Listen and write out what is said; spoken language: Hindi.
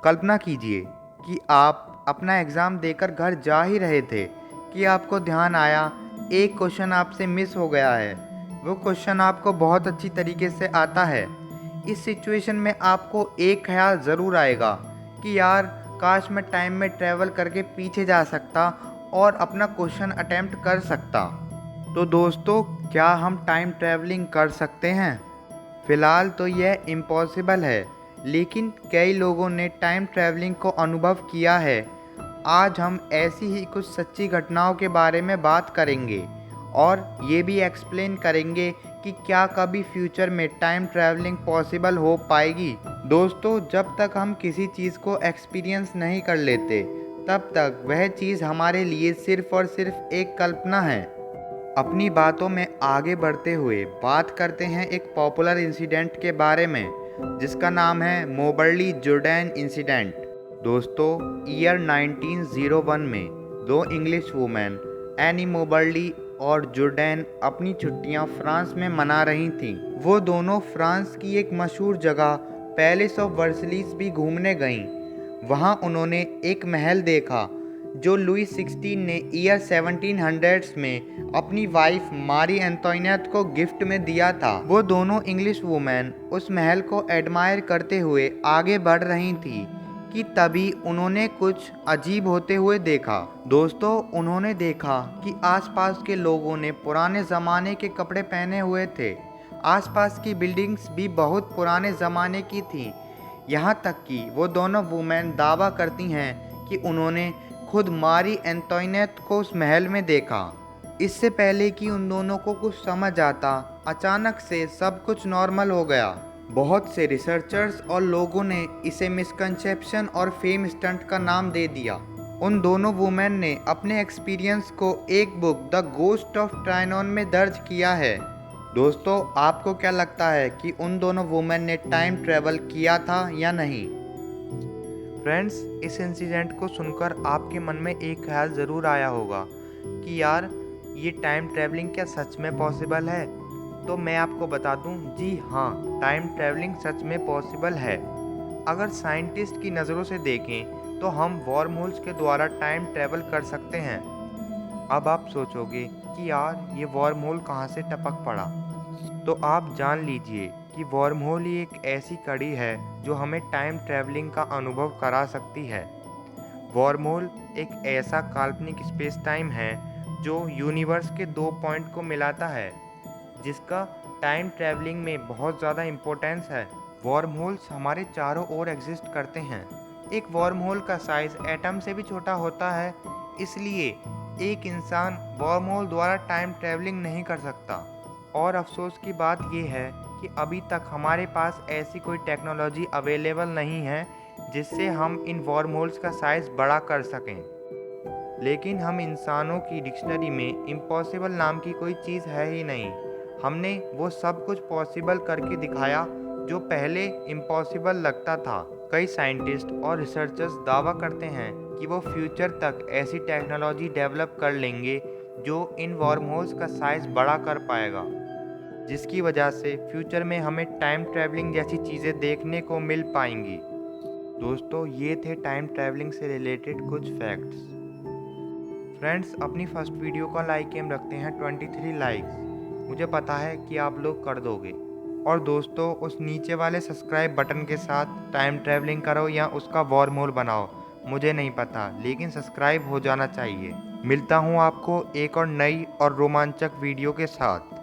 कल्पना कीजिए कि आप अपना एग्ज़ाम देकर घर जा ही रहे थे कि आपको ध्यान आया एक क्वेश्चन आपसे मिस हो गया है। वो क्वेश्चन आपको बहुत अच्छी तरीके से आता है। इस सिचुएशन में आपको एक ख्याल ज़रूर आएगा कि यार काश मैं टाइम में ट्रैवल करके पीछे जा सकता और अपना क्वेश्चन अटेम्प्ट कर सकता। तो दोस्तों, क्या हम टाइम ट्रैवलिंग कर सकते हैं? फ़िलहाल तो यह इम्पॉसिबल है, लेकिन कई लोगों ने टाइम ट्रैवलिंग को अनुभव किया है। आज हम ऐसी ही कुछ सच्ची घटनाओं के बारे में बात करेंगे और ये भी एक्सप्लेन करेंगे कि क्या कभी फ्यूचर में टाइम ट्रैवलिंग पॉसिबल हो पाएगी। दोस्तों, जब तक हम किसी चीज़ को एक्सपीरियंस नहीं कर लेते, तब तक वह चीज़ हमारे लिए सिर्फ़ और सिर्फ एक कल्पना है। अपनी बातों में आगे बढ़ते हुए बात करते हैं एक पॉपुलर इंसिडेंट के बारे में, जिसका नाम है मोबर्ली जॉर्डन इंसिडेंट। दोस्तों, ईयर 1901 में दो इंग्लिश वुमेन एनी मोबर्ली और जॉर्डन अपनी छुट्टियां फ्रांस में मना रही थीं। वो दोनों फ्रांस की एक मशहूर जगह पैलेस ऑफ वर्सलीस भी घूमने गईं। वहां उन्होंने एक महल देखा जो लुई 16 ने ईयर 1700s में अपनी वाइफ मारी एंटोइनेट को गिफ्ट में दिया था। वो दोनों इंग्लिश वुमेन उस महल को एडमायर करते हुए आगे बढ़ रही थी कि तभी उन्होंने कुछ अजीब होते हुए देखा। दोस्तों, उन्होंने देखा कि आसपास के लोगों ने पुराने ज़माने के कपड़े पहने हुए थे। आसपास की बिल्डिंग्स भी बहुत पुराने ज़माने की थीं। यहाँ तक कि वो दोनों वुमेन दावा करती हैं कि उन्होंने खुद मारी एंटोइनेट को उस महल में देखा। इससे पहले कि उन दोनों को कुछ समझ आता, अचानक से सब कुछ नॉर्मल हो गया। बहुत से रिसर्चर्स और लोगों ने इसे मिसकंसेप्शन और फेम स्टंट का नाम दे दिया। उन दोनों वुमेन ने अपने एक्सपीरियंस को एक बुक द गोस्ट ऑफ ट्रायनॉन में दर्ज किया है। दोस्तों, आपको क्या लगता है कि उन दोनों वुमेन ने टाइम ट्रैवल किया था या नहीं? फ्रेंड्स, इस इंसिडेंट को सुनकर आपके मन में एक ख्याल ज़रूर आया होगा कि यार ये टाइम ट्रैवलिंग क्या सच में पॉसिबल है? तो मैं आपको बता दूं, जी हाँ, टाइम ट्रैवलिंग सच में पॉसिबल है। अगर साइंटिस्ट की नज़रों से देखें तो हम वॉर्म होल्स के द्वारा टाइम ट्रैवल कर सकते हैं। अब आप सोचोगे कि यार ये वॉर्म होल कहाँ से टपक पड़ा? तो आप जान लीजिए कि वॉर्म होल ही एक ऐसी कड़ी है जो हमें टाइम ट्रैवलिंग का अनुभव करा सकती है। वॉर्म होल एक ऐसा काल्पनिक स्पेस टाइम है जो यूनिवर्स के दो पॉइंट को मिलाता है, जिसका टाइम ट्रैवलिंग में बहुत ज़्यादा इम्पोर्टेंस है। वॉर्म होल्स हमारे चारों ओर एग्जिस्ट करते हैं। एक वॉर्म होल का साइज़ एटम से भी छोटा होता है, इसलिए एक इंसान वॉर्म होल द्वारा टाइम ट्रैवलिंग नहीं कर सकता। और अफसोस की बात यह है कि अभी तक हमारे पास ऐसी कोई टेक्नोलॉजी अवेलेबल नहीं है जिससे हम इन वॉर्म होल्स का साइज़ बड़ा कर सकें। लेकिन हम इंसानों की डिक्शनरी में इम्पॉसिबल नाम की कोई चीज़ है ही नहीं। हमने वो सब कुछ पॉसिबल करके दिखाया जो पहले इम्पॉसिबल लगता था। कई साइंटिस्ट और रिसर्चर्स दावा करते हैं कि वो फ्यूचर तक ऐसी टेक्नोलॉजी डेवलप कर लेंगे जो इन वॉर्म होल्स का साइज़ बड़ा कर पाएगा, जिसकी वजह से फ्यूचर में हमें टाइम ट्रैवलिंग जैसी चीज़ें देखने को मिल पाएंगी। दोस्तों, ये थे टाइम ट्रैवलिंग से रिलेटेड कुछ फैक्ट्स। फ्रेंड्स, अपनी फर्स्ट वीडियो का लाइक एम रखते हैं 23 लाइक्स। मुझे पता है कि आप लोग कर दोगे। और दोस्तों, उस नीचे वाले सब्सक्राइब बटन के साथ टाइम ट्रैवलिंग करो या उसका वॉर्म होल बनाओ, मुझे नहीं पता, लेकिन सब्सक्राइब हो जाना चाहिए। मिलता हूँ आपको एक और नई और रोमांचक वीडियो के साथ।